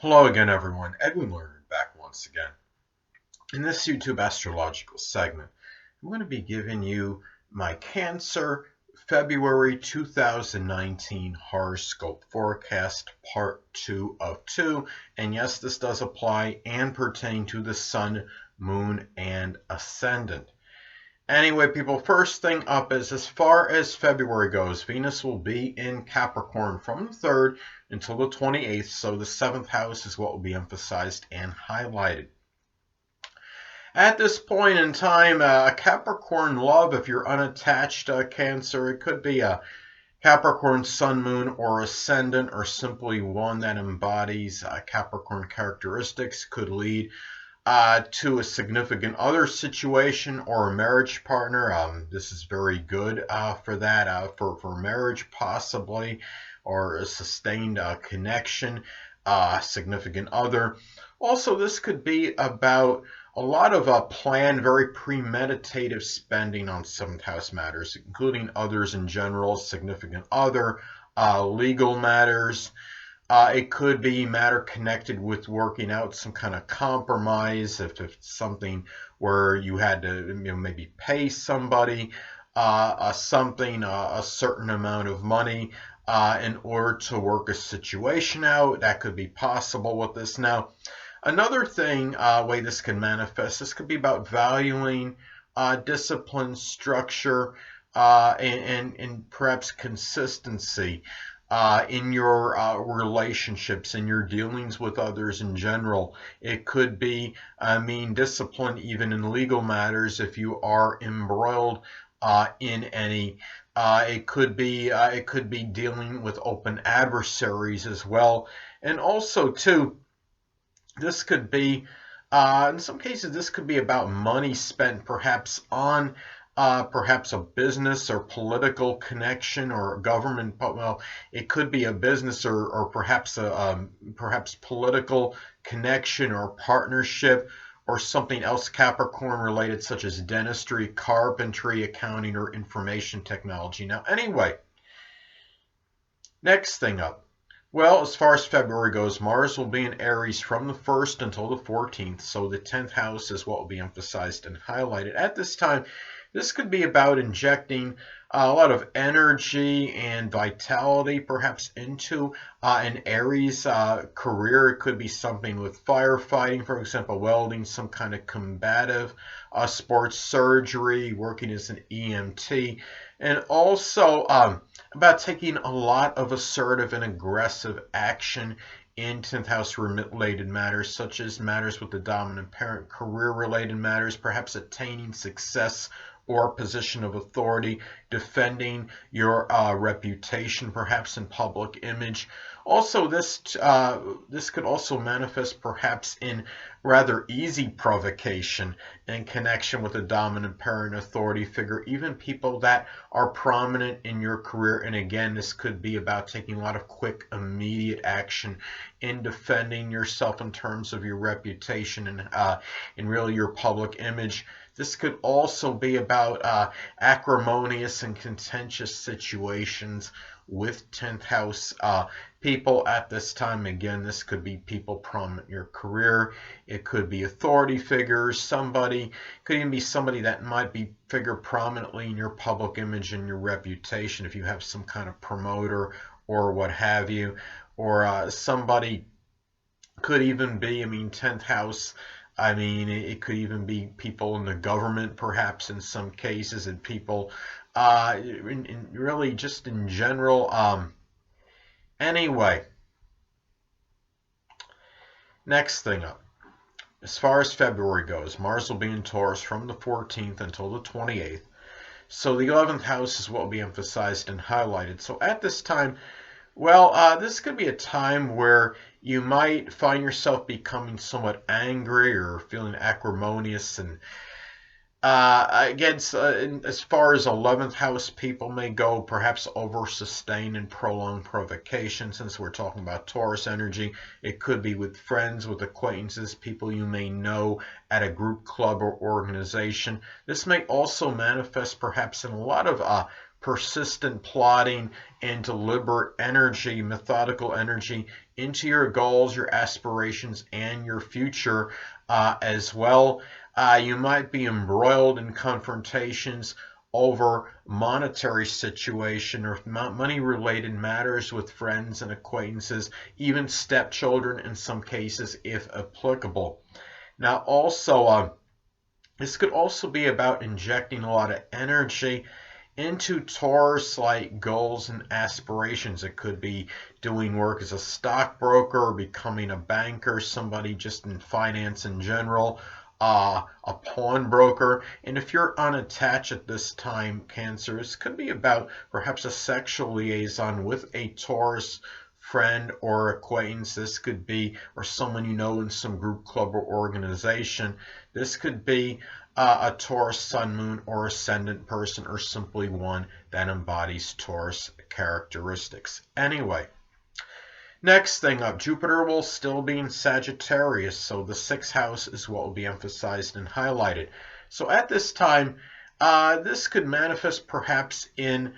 Hello again, everyone. Edwin Learnard back once again. In this YouTube astrological segment, I'm going to be giving you my Cancer February 2019 horoscope forecast part 2 of 2. And yes, this does apply and pertain to the Sun, Moon, and Ascendant. Anyway, people, first thing up is as far as February goes, Venus will be in Capricorn from the 3rd until the 28th, so the 7th house is what will be emphasized and highlighted. At this point in time, Capricorn love, if you're unattached Cancer, it could be a Capricorn Sun, Moon, or Ascendant, or simply one that embodies Capricorn characteristics, could lead to a significant other situation or a marriage partner. This is very good for that, for marriage possibly, or a sustained connection, significant other. Also, this could be about a lot of planned, very premeditative spending on 7th house matters, including others in general, significant other, legal matters. It could be matter connected with working out some kind of compromise, if it's something where you had to maybe pay somebody something, a certain amount of money in order to work a situation out. That could be possible with this. Now, another thing, way this can manifest, this could be about valuing discipline, structure, and perhaps consistency in your relationships, in your dealings with others in general. It could be, discipline even in legal matters if you are embroiled in any. It could be dealing with open adversaries as well, and also too, this could be. In some cases, this could be about money spent perhaps on perhaps a business or political connection or a government. Well, it could be a business or perhaps perhaps political connection or partnership or something else Capricorn related, such as dentistry, carpentry, accounting, or information technology. Now, anyway, next thing up. Well, as far as February goes, Mars will be in Aries from the 1st until the 14th, so the 10th house is what will be emphasized and highlighted. At this time, this could be about injecting a lot of energy and vitality perhaps into an Aries career. It could be something with firefighting, for example, welding, some kind of combative sports surgery, working as an EMT, and also about taking a lot of assertive and aggressive action in 10th house related matters, such as matters with the dominant parent, career related matters, perhaps attaining success or position of authority, defending your reputation, perhaps in public image. Also, this could also manifest perhaps in rather easy provocation in connection with a dominant parent, authority figure, even people that are prominent in your career. And again, this could be about taking a lot of quick, immediate action in defending yourself in terms of your reputation and really your public image. This could also be about acrimonious and contentious situations with 10th house people at this time. Again, this could be people prominent in your career. It could be authority figures, somebody, could even be somebody that might be figure prominently in your public image and your reputation if you have some kind of promoter or what have you. Or somebody could even be, 10th house, it could even be people in the government, perhaps in some cases, and people, really just in general. Anyway, next thing up. As far as February goes, Mars will be in Taurus from the 14th until the 28th. So the 11th house is what will be emphasized and highlighted. So at this time, well, this could be a time where you might find yourself becoming somewhat angry or feeling acrimonious. And again, as far as 11th house people may go, perhaps over sustained and prolonged provocation. Since we're talking about Taurus energy, it could be with friends, with acquaintances, people you may know at a group, club, or organization. This may also manifest perhaps in a lot of persistent plotting and deliberate energy, methodical energy into your goals, your aspirations, and your future as well. You might be embroiled in confrontations over monetary situation or money related matters with friends and acquaintances, even stepchildren in some cases if applicable. Now also this could also be about injecting a lot of energy into Taurus-like goals and aspirations. It could be doing work as a stockbroker, becoming a banker, somebody just in finance in general, a pawnbroker. And if you're unattached at this time, Cancer, this could be about perhaps a sexual liaison with a Taurus friend or acquaintance. This could be, or someone you know in some group, club, or organization. This could be a Taurus sun, moon, or ascendant person, or simply one that embodies Taurus characteristics. Anyway, next thing up, Jupiter will still be in Sagittarius, so the 6th house is what will be emphasized and highlighted. So at this time, this could manifest perhaps in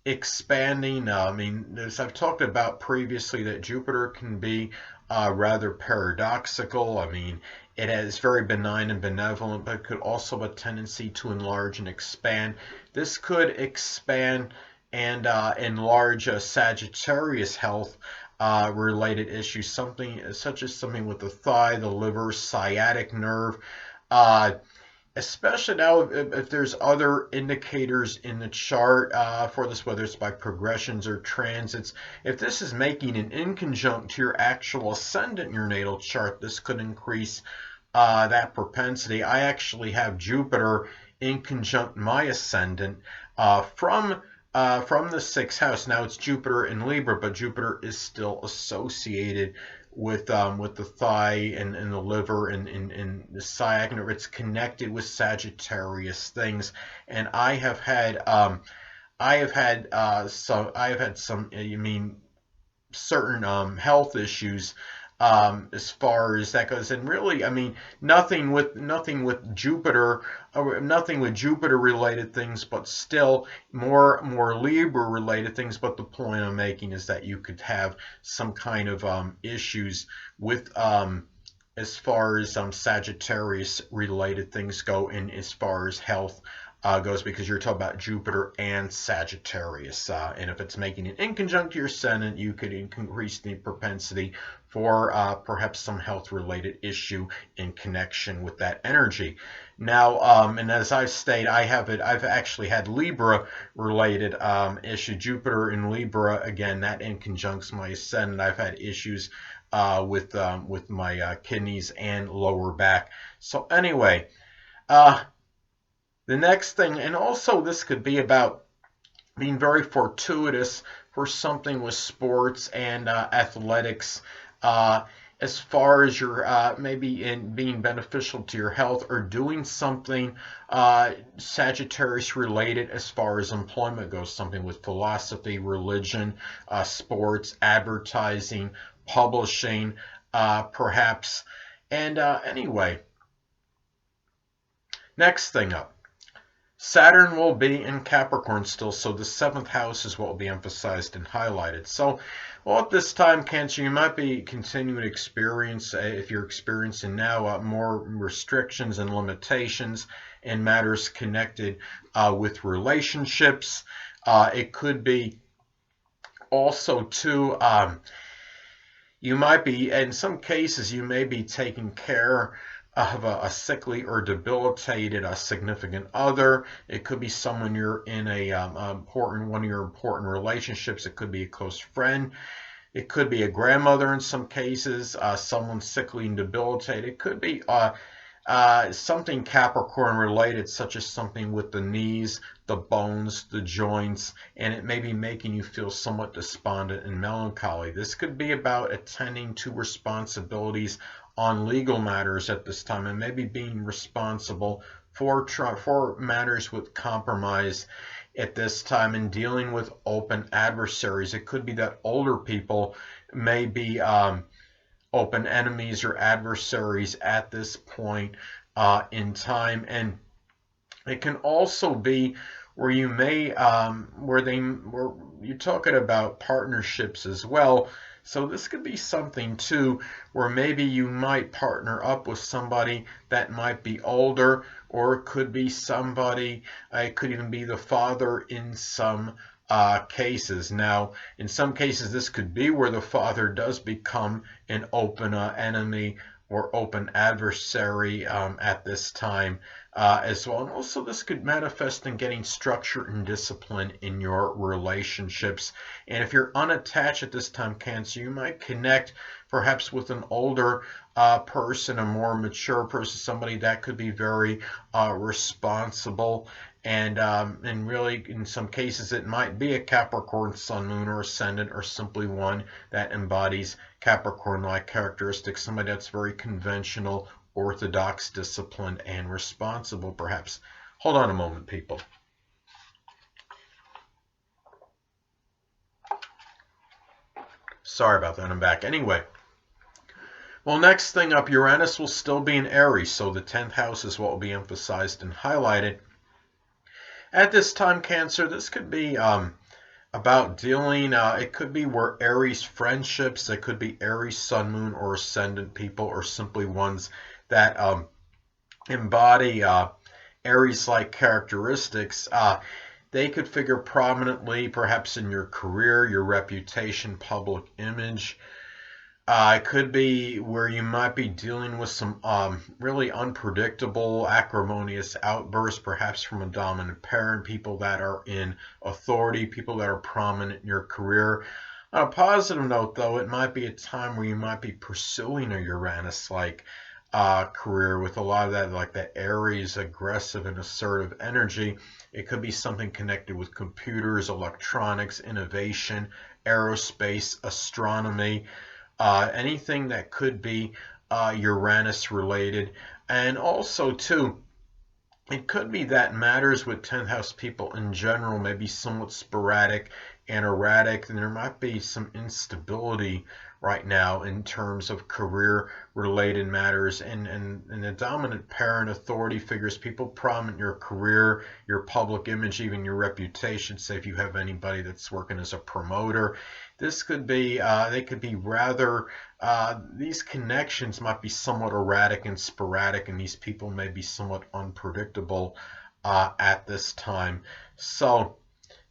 expanding. I mean, as I've talked about previously, that Jupiter can be rather paradoxical. I mean, it is very benign and benevolent, but could also have a tendency to enlarge and expand. This could expand and enlarge Sagittarius health related issues, something such as something with the thigh, the liver, sciatic nerve. Especially now if there's other indicators in the chart for this, whether it's by progressions or transits. If this is making an inconjunct to your actual ascendant in your natal chart, this could increase that propensity. I actually have Jupiter in conjunct my ascendant from the 6th house. Now it's Jupiter in Libra, but Jupiter is still associated with the thigh and the liver and the sciatic nerve. It's connected with Sagittarius things, and I have had some certain health issues as far as that goes. And really, I mean, nothing with Jupiter, nothing with Jupiter related things, but still more Libra related things. But the point I'm making is that you could have some kind of issues with as far as Sagittarius related things go, and as far as health goes, because you're talking about Jupiter and Sagittarius, and if it's making an inconjunct to your ascendant, you could increase the propensity for perhaps some health-related issue in connection with that energy. Now, and as I've stated, I've actually had Libra-related issue. Jupiter in Libra, again, that inconjuncts my ascendant. I've had issues with my kidneys and lower back. So anyway, the next thing, and also this could be about being very fortuitous for something with sports and athletics, as far as your maybe in being beneficial to your health, or doing something Sagittarius related as far as employment goes, something with philosophy, religion, sports, advertising, publishing, perhaps. And anyway, next thing up, Saturn will be in Capricorn still, so the 7th house is what will be emphasized and highlighted. So, well, at this time, Cancer, you might be continuing to experience, if you're experiencing now, more restrictions and limitations in matters connected with relationships. It could be also, too, you might be, in some cases, you may be taking care of a sickly or debilitated significant other. It could be someone you're in one of your important relationships. It could be a close friend. It could be a grandmother in some cases, someone sickly and debilitated. It could be something Capricorn related, such as something with the knees, the bones, the joints, and it may be making you feel somewhat despondent and melancholy. This could be about attending to responsibilities on legal matters at this time, and maybe being responsible for matters with compromise at this time, and dealing with open adversaries. It could be that older people may be open enemies or adversaries at this point in time, and it can also be where you may where you're talking about partnerships as well. So this could be something too, where maybe you might partner up with somebody that might be older, or it could be somebody, it could even be the father in some cases. Now, in some cases, this could be where the father does become an open enemy or open adversary at this time as well. And also, this could manifest in getting structure and discipline in your relationships. And if you're unattached at this time, Cancer, you might connect perhaps with an older person, a more mature person, somebody that could be very responsible. And really, in some cases, it might be a Capricorn Sun, Moon, or Ascendant, or simply one that embodies Capricorn-like characteristics, somebody that's very conventional, orthodox, disciplined, and responsible, perhaps. Hold on a moment, people. Sorry about that, I'm back. Anyway, well, next thing up, Uranus will still be in Aries, so the 10th house is what will be emphasized and highlighted. At this time, Cancer, this could be about dealing, it could be where Aries friendships, it could be Aries, Sun, Moon, or Ascendant people, or simply ones that embody Aries-like characteristics. They could figure prominently, perhaps in your career, your reputation, public image. It could be where you might be dealing with some really unpredictable, acrimonious outbursts, perhaps from a dominant parent, people that are in authority, people that are prominent in your career. On a positive note, though, it might be a time where you might be pursuing a Uranus-like career with a lot of that, like that Aries, aggressive and assertive energy. It could be something connected with computers, electronics, innovation, aerospace, astronomy. Anything that could be Uranus related. And also, too, it could be that matters with 10th house people in general may be somewhat sporadic and erratic, and there might be some instability right now in terms of career related matters and the dominant parent, authority figures, people prominent in your career, your public image, even your reputation. Say if you have anybody that's working as a promoter, this could be they could be rather these connections might be somewhat erratic and sporadic, and these people may be somewhat unpredictable at this time. So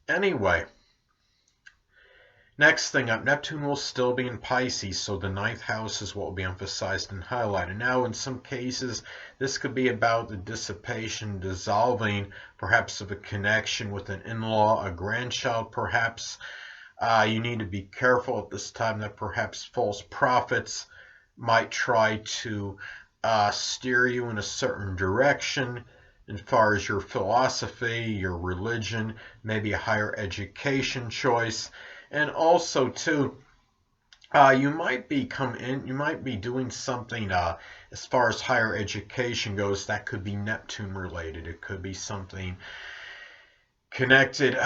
anyway, next thing up, Neptune will still be in Pisces, so the 9th house is what will be emphasized and highlighted. Now, in some cases, this could be about the dissipation, dissolving, perhaps of a connection with an in-law, a grandchild, perhaps. You need to be careful at this time that perhaps false prophets might try to steer you in a certain direction as far as your philosophy, your religion, maybe a higher education choice. And also, too, you might be doing something as far as higher education goes that could be Neptune related. It could be something connected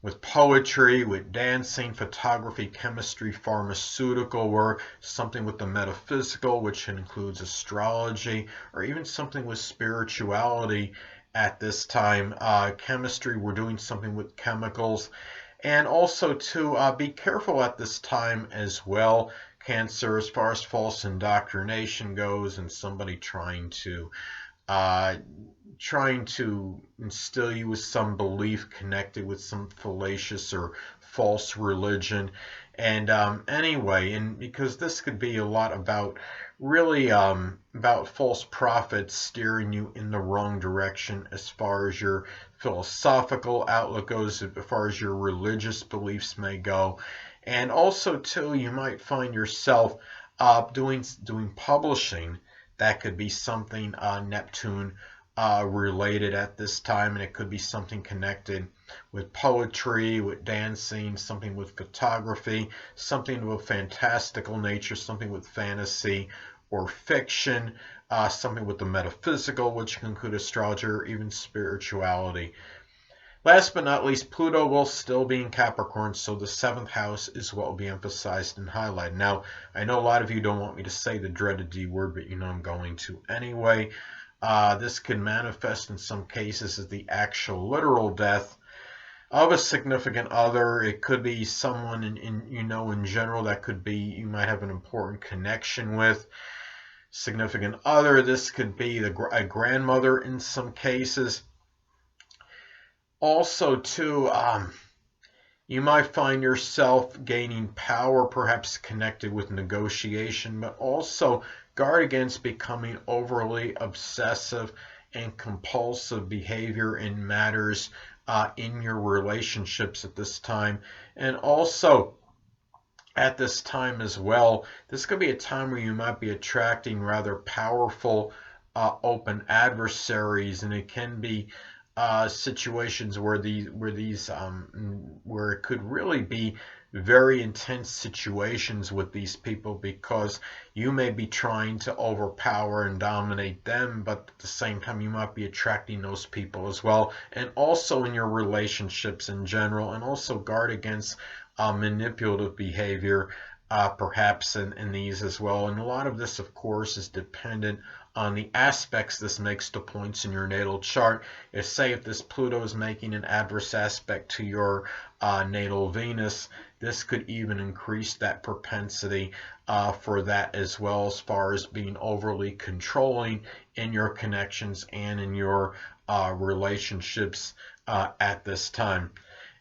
with poetry, with dancing, photography, chemistry, pharmaceutical work, something with the metaphysical, which includes astrology, or even something with spirituality at this time. Chemistry, we're doing something with chemicals. And also to be careful at this time as well, Cancer, as far as false indoctrination goes and somebody trying to instill you with some belief connected with some fallacious or false religion. And anyway, and because this could be a lot about really about false prophets steering you in the wrong direction as far as your philosophical outlook goes, as far as your religious beliefs may go. And also too, you might find yourself doing publishing. That could be something Neptune related at this time, and it could be something connected with poetry, with dancing, something with photography, something of a fantastical nature, something with fantasy or fiction, something with the metaphysical, which can include astrology or even spirituality. Last but not least, Pluto will still be in Capricorn, so the 7th house is what will be emphasized and highlighted. Now, I know a lot of you don't want me to say the dreaded D word, but you know I'm going to anyway. This can manifest in some cases as the actual literal death of a significant other. It could be someone in general that could be you might have an important connection with. Significant other. This could be a grandmother in some cases. Also, too, you might find yourself gaining power, perhaps connected with negotiation, but also guard against becoming overly obsessive and compulsive behavior in matters in your relationships at this time. And also, at this time as well, this could be a time where you might be attracting rather powerful open adversaries, and it can be situations where where it could really be very intense situations with these people, because you may be trying to overpower and dominate them, but at the same time you might be attracting those people as well, and also in your relationships in general. And also guard against manipulative behavior perhaps in these as well. And a lot of this, of course, is dependent on the aspects this makes to points in your natal chart. If this Pluto is making an adverse aspect to your natal Venus, this could even increase that propensity for that as well, as far as being overly controlling in your connections and in your relationships at this time.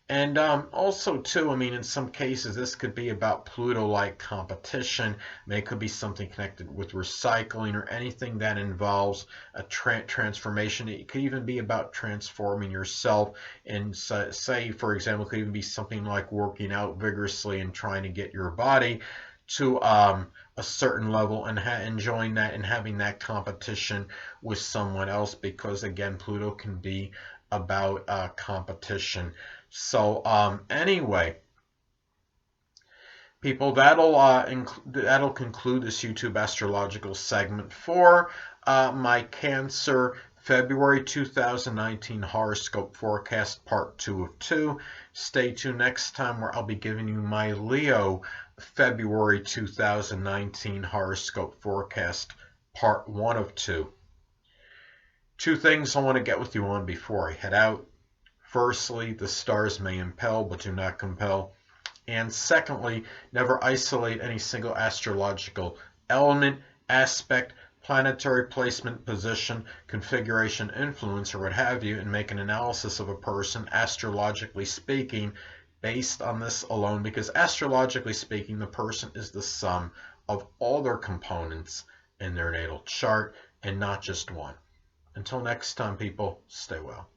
And also, too, I mean, in some cases, this could be about Pluto-like competition. It could be something connected with recycling or anything that involves a transformation. It could even be about transforming yourself. And say, for example, it could even be something like working out vigorously and trying to get your body to a certain level and enjoying that and having that competition with someone else, because, again, Pluto can be about competition. So anyway, people, that'll conclude this YouTube astrological segment for my Cancer February 2019 horoscope forecast, part 2 of 2. Stay tuned next time, where I'll be giving you my Leo February 2019 horoscope forecast, part 1 of 2. Two things I want to get with you on before I head out. Firstly, the stars may impel but do not compel. And secondly, never isolate any single astrological element, aspect, planetary placement, position, configuration, influence, or what have you, and make an analysis of a person, astrologically speaking, based on this alone, because astrologically speaking, the person is the sum of all their components in their natal chart and not just one. Until next time, people, stay well.